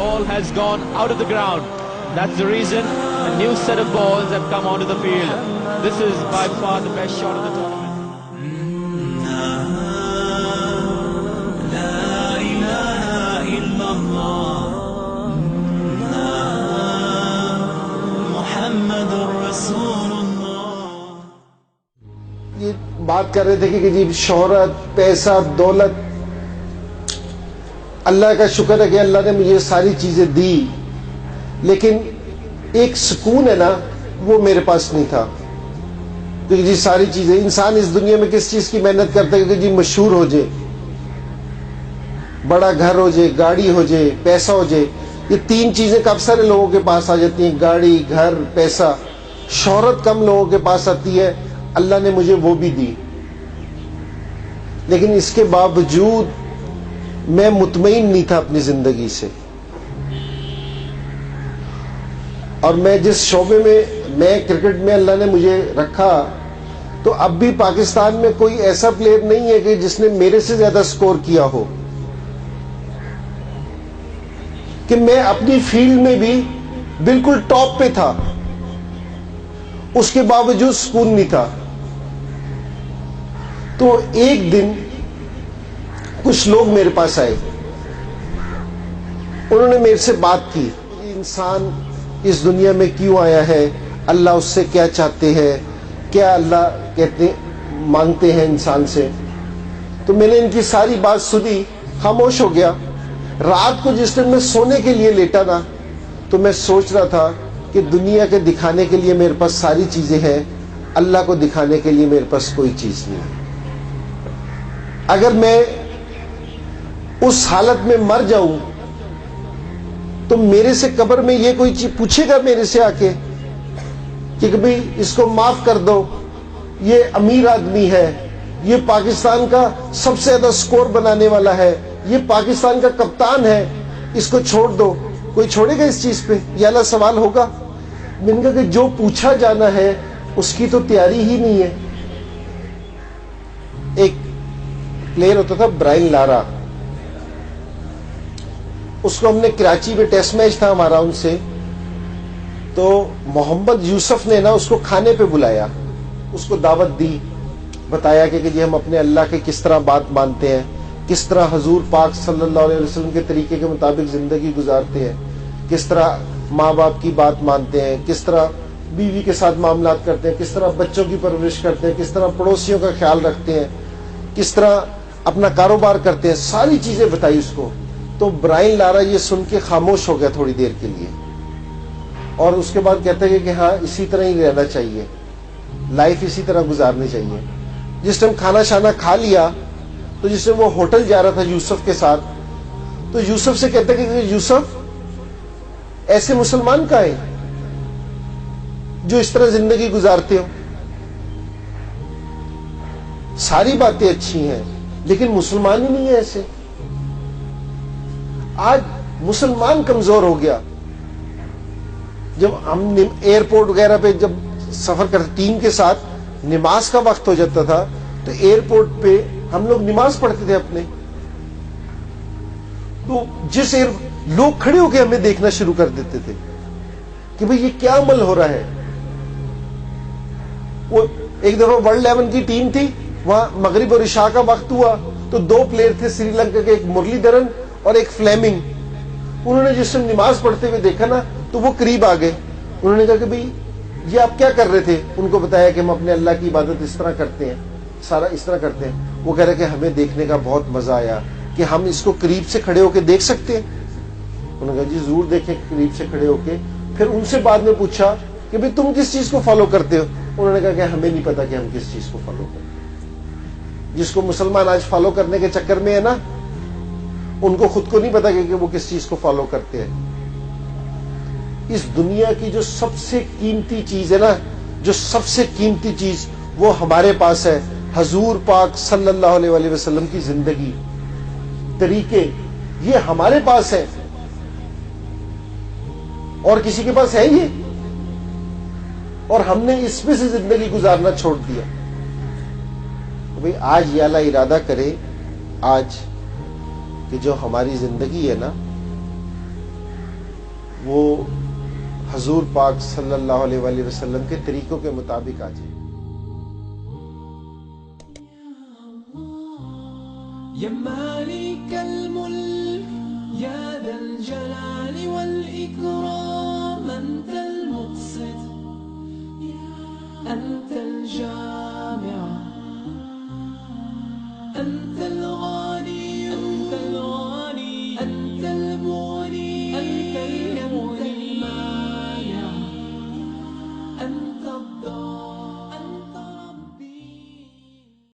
ball has gone out of the ground. That's the reason a new set of balls have come onto the field. This is by far the best shot of the tournament. یہ بات کر رہے تھے کہ جی شہرت، پیسہ، دولت، اللہ کا شکر ہے کہ اللہ نے مجھے ساری چیزیں دی، لیکن ایک سکون ہے نا وہ میرے پاس نہیں تھا. کیونکہ جی ساری چیزیں، انسان اس دنیا میں کس چیز کی محنت کرتا ہے کہ جی مشہور ہو جائے، بڑا گھر ہو جائے، گاڑی ہو جائے، پیسہ ہو جائے. یہ تین چیزیں کب سارے لوگوں کے پاس آ جاتی ہیں، گاڑی، گھر، پیسہ. شہرت کم لوگوں کے پاس آتی ہے. اللہ نے مجھے وہ بھی دی، لیکن اس کے باوجود میں مطمئن نہیں تھا اپنی زندگی سے. اور میں جس شعبے میں کرکٹ میں اللہ نے مجھے رکھا، تو اب بھی پاکستان میں کوئی ایسا پلیئر نہیں ہے کہ جس نے میرے سے زیادہ سکور کیا ہو. کہ میں اپنی فیلڈ میں بھی بالکل ٹاپ پہ تھا، اس کے باوجود سکون نہیں تھا. تو ایک دن کچھ لوگ میرے پاس آئے، انہوں نے میرے سے بات کی، انسان اس دنیا میں کیوں آیا ہے، اللہ اس سے کیا چاہتے ہیں، کیا اللہ کہتے مانگتے ہیں انسان سے. تو میں نے ان کی ساری بات سنی، خاموش ہو گیا. رات کو جس دن میں سونے کے لیے لیٹا نا، تو میں سوچ رہا تھا کہ دنیا کے دکھانے کے لیے میرے پاس ساری چیزیں ہیں، اللہ کو دکھانے کے لیے میرے پاس کوئی چیز نہیں ہے. اگر میں اس حالت میں مر جاؤں تو میرے سے قبر میں یہ کوئی چیز پوچھے گا میرے سے آ کے کہ بھئی اس کو معاف کر دو، یہ امیر آدمی ہے، یہ پاکستان کا سب سے زیادہ سکور بنانے والا ہے، یہ پاکستان کا کپتان ہے، اس کو چھوڑ دو. کوئی چھوڑے گا اس چیز پہ؟ یہ اللہ سوال ہوگا. میں نے کہا کہ جو پوچھا جانا ہے اس کی تو تیاری ہی نہیں ہے. ایک پلیئر ہوتا تھا برائن لارا، اس کو ہم نے کراچی میں ٹیسٹ میچ تھا ہمارا ان سے، تو محمد یوسف نے نا اس کو کھانے پہ بلایا، اس کو دعوت دی، بتایا کہ جی ہم اپنے اللہ کے کس طرح بات مانتے ہیں، کس طرح حضور پاک صلی اللہ علیہ وسلم کے طریقے کے مطابق زندگی گزارتے ہیں، کس طرح ماں باپ کی بات مانتے ہیں، کس طرح بیوی کے ساتھ معاملات کرتے ہیں، کس طرح بچوں کی پرورش کرتے ہیں، کس طرح پڑوسیوں کا خیال رکھتے ہیں، کس طرح اپنا کاروبار کرتے ہیں. ساری چیزیں بتائی اس کو. تو برائن لارا یہ سن کے خاموش ہو گیا تھوڑی دیر کے لیے، اور اس کے بعد کہتا ہے کہ ہاں اسی طرح ہی رہنا چاہیے، لائف اسی طرح گزارنی چاہیے. جس ٹائم کھانا شانا کھا لیا، تو جس ٹائم وہ ہوٹل جا رہا تھا یوسف کے ساتھ، تو یوسف سے کہتا ہے کہ یوسف ایسے مسلمان کا ہے جو اس طرح زندگی گزارتے ہو، ساری باتیں اچھی ہیں لیکن مسلمان ہی نہیں ہے ایسے. آج مسلمان کمزور ہو گیا. جب ہم ایئرپورٹ وغیرہ پہ جب سفر کرتے ٹیم کے ساتھ، نماز کا وقت ہو جاتا تھا تو ایئرپورٹ پہ ہم لوگ نماز پڑھتے تھے اپنے، تو لوگ کھڑے ہو کے ہمیں دیکھنا شروع کر دیتے تھے کہ بھئی یہ کیا عمل ہو رہا ہے. وہ ایک دفعہ ورلڈ 11 کی ٹیم تھی، وہاں مغرب اور عشاء کا وقت ہوا، تو دو پلیئر تھے سری لنکا کے، ایک مرلی دھرن اور ایک فلیمنگ. انہوں نے جس دن نماز پڑھتے ہوئے دیکھا نا، تو وہ قریب آ گئے. انہوں نے کہا کہ بھئی یہ آپ کیا کر رہے تھے؟ ان کو بتایا کہ ہم اپنے اللہ کی عبادت اس طرح کرتے ہیں، سارا اس طرح کرتے ہیں. وہ کہہ رہے کہ ہمیں دیکھنے کا بہت مزہ آیا کہ ہم اس کو قریب سے کھڑے ہو کے دیکھ سکتے ہیں. انہوں نے کہا جی ضرور دیکھیں قریب سے کھڑے ہو کے. پھر ان سے بعد میں پوچھا کہ بھئی تم کس چیز کو فالو کرتے ہو؟ انہوں نے کہا کہ ہمیں نہیں پتا کہ ہم کس چیز کو فالو کرتے ہیں. جس کو مسلمان آج فالو کرنے کے چکر میں ہے نا، ان کو خود کو نہیں پتا کہ وہ کس چیز کو فالو کرتے ہیں. اس دنیا کی جو سب سے قیمتی چیز ہے نا، جو سب سے قیمتی چیز وہ ہمارے پاس ہے، حضور پاک صلی اللہ علیہ وآلہ وسلم کی زندگی، طریقے، یہ ہمارے پاس ہے. اور کسی کے پاس ہے یہ؟ اور ہم نے اس میں سے زندگی گزارنا چھوڑ دیا. تو بھئی آج یہ اللہ ارادہ کرے آج کہ جو ہماری زندگی ہے نا، وہ حضور پاک صلی اللہ علیہ وآلہ وسلم کے طریقوں کے مطابق آ جائے. يا مالك الملك يا ذا الجلال والإكرام